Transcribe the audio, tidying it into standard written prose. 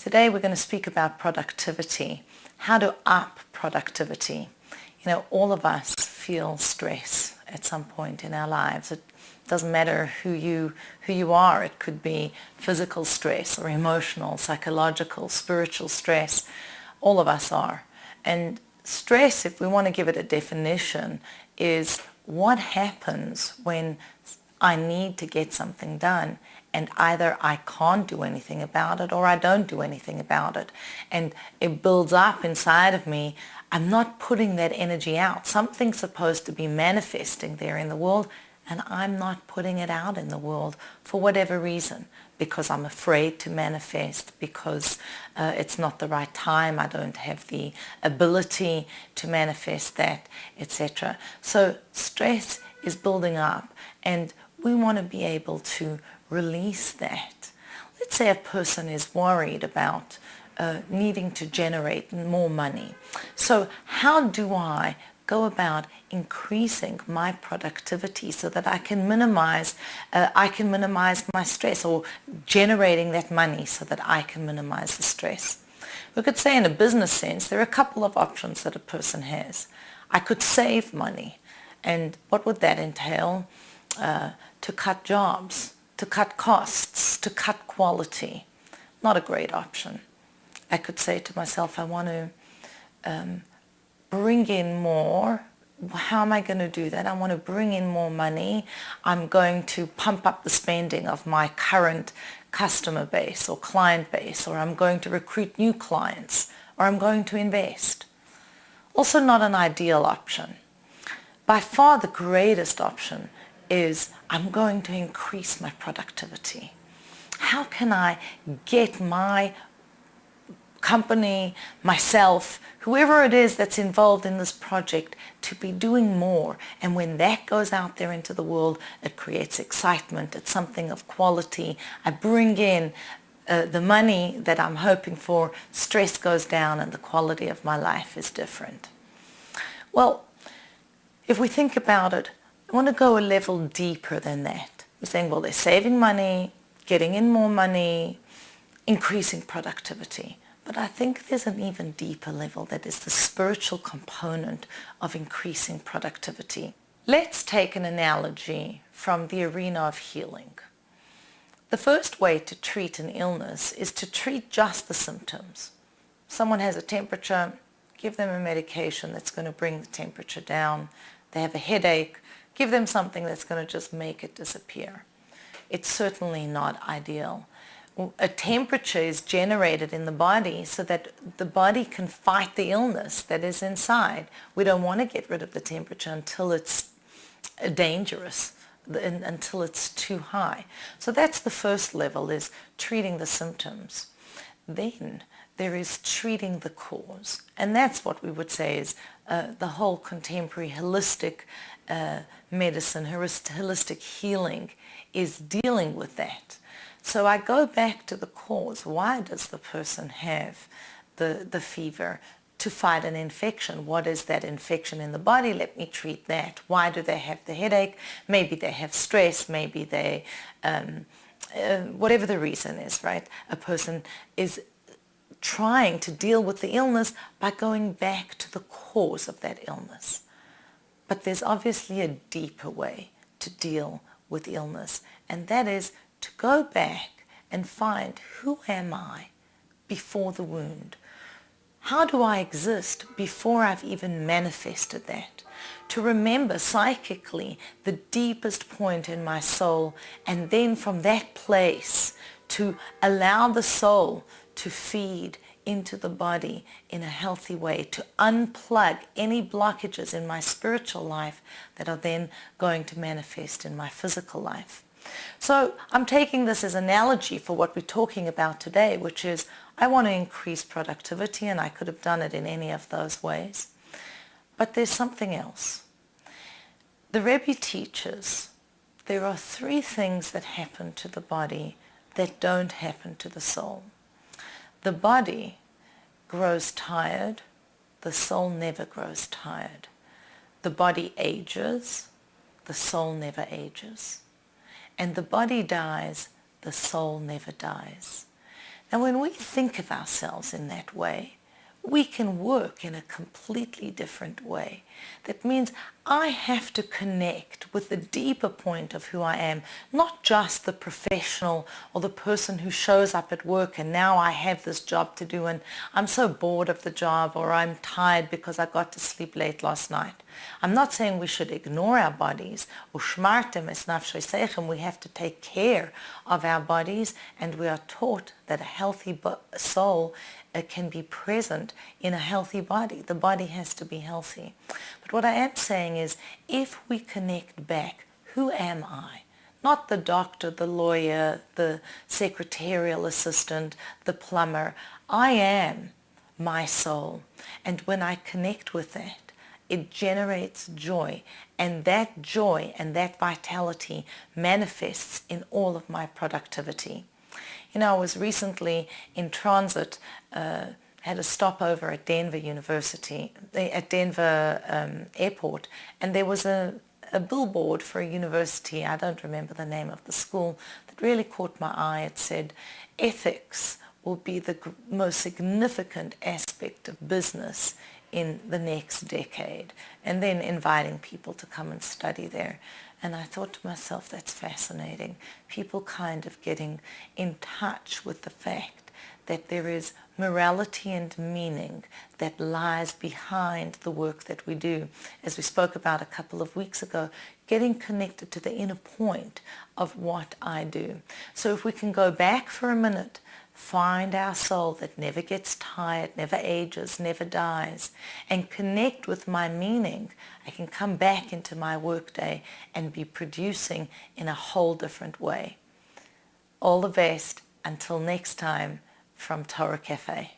Today we're going to speak about productivity, how to up productivity. You know, all of us feel stress at some point in our lives. It doesn't matter who you are. It could be physical stress or emotional, psychological, spiritual stress. All of us are. And stress, if we want to give it a definition, is what happens when I need to get something done and either I can't do anything about it or I don't do anything about it. And it builds up inside of me. I'm not putting that energy out. Something's supposed to be manifesting there in the world, and I'm not putting it out in the world for whatever reason, because I'm afraid to manifest, because it's not the right time, I don't have the ability to manifest that, etc. So stress is building up, and we want to be able to release that. Let's say a person is worried about needing to generate more money. So how do I go about increasing my productivity so that I can minimize my stress, or generating that money so that I can minimize the stress? We could say in a business sense, there are a couple of options that a person has. I could save money. And what would that entail? To cut jobs, to cut costs, to cut quality. Not a great option. I could say to myself, I want to bring in more. How am I going to do that? I want to bring in more money. I'm going to pump up the spending of my current customer base or client base, or I'm going to recruit new clients, or I'm going to invest. Also not an ideal option. By far the greatest option is I'm going to increase my productivity. How can I get my company, myself, whoever it is that's involved in this project, to be doing more? And when that goes out there into the world, it creates excitement. It's something of quality. I bring in the money that I'm hoping for. Stress goes down and the quality of my life is different. Well, if we think about it, I want to go a level deeper than that. We're saying, well, they're saving money, getting in more money, increasing productivity. But I think there's an even deeper level that is the spiritual component of increasing productivity. Let's take an analogy from the arena of healing. The first way to treat an illness is to treat just the symptoms. Someone has a temperature, give them a medication that's going to bring the temperature down. They have a headache, give them something that's going to just make it disappear. It's certainly not ideal. A temperature is generated in the body so that the body can fight the illness that is inside. We don't want to get rid of the temperature until it's dangerous, until it's too high. So that's the first level, is treating the symptoms. Then there is treating the cause. And that's what we would say is the whole contemporary holistic medicine, holistic healing is dealing with that. So I go back to the cause. Why does the person have the fever? To fight an infection. What is that infection in the body? Let me treat that. Why do they have the headache? Maybe they have stress. Maybe they, whatever the reason is, right? A person is trying to deal with the illness by going back to the cause of that illness. But there's obviously a deeper way to deal with illness, and that is to go back and find, who am I before the wound? How do I exist before I've even manifested that? To remember psychically the deepest point in my soul, and then from that place to allow the soul to feed into the body in a healthy way, to unplug any blockages in my spiritual life that are then going to manifest in my physical life. So I'm taking this as an analogy for what we're talking about today, which is I want to increase productivity, and I could have done it in any of those ways. But there's something else. The Rebbe teaches there are 3 things that happen to the body that don't happen to the soul. The body grows tired, the soul never grows tired. The body ages, the soul never ages. And the body dies, the soul never dies. Now, when we think of ourselves in that way, we can work in a completely different way. That means I have to connect with the deeper point of who I am, not just the professional or the person who shows up at work and now I have this job to do and I'm so bored of the job, or I'm tired because I got to sleep late last night. I'm not saying we should ignore our bodies, ushmartem es nafshei seichem. We have to take care of our bodies, and we are taught that a healthy soul can be present in a healthy body. The body has to be healthy. But what I am saying is, if we connect back, who am I? Not the doctor, the lawyer, the secretarial assistant, the plumber. I am my soul. And when I connect with that, it generates joy. And that joy and that vitality manifests in all of my productivity. You know, I was recently in transit, had a stopover at Denver University, at Denver Airport, and there was a billboard for a university, I don't remember the name of the school, that really caught my eye. It said, ethics will be the most significant aspect of business in the next decade, and then inviting people to come and study there. And I thought to myself, that's fascinating. People kind of getting in touch with the fact that there is morality and meaning that lies behind the work that we do. As we spoke about a couple of weeks ago, getting connected to the inner point of what I do. So if we can go back for a minute, find our soul that never gets tired, never ages, never dies, and connect with my meaning, I can come back into my workday and be producing in a whole different way. All the best. Until next time, from Torah Cafe.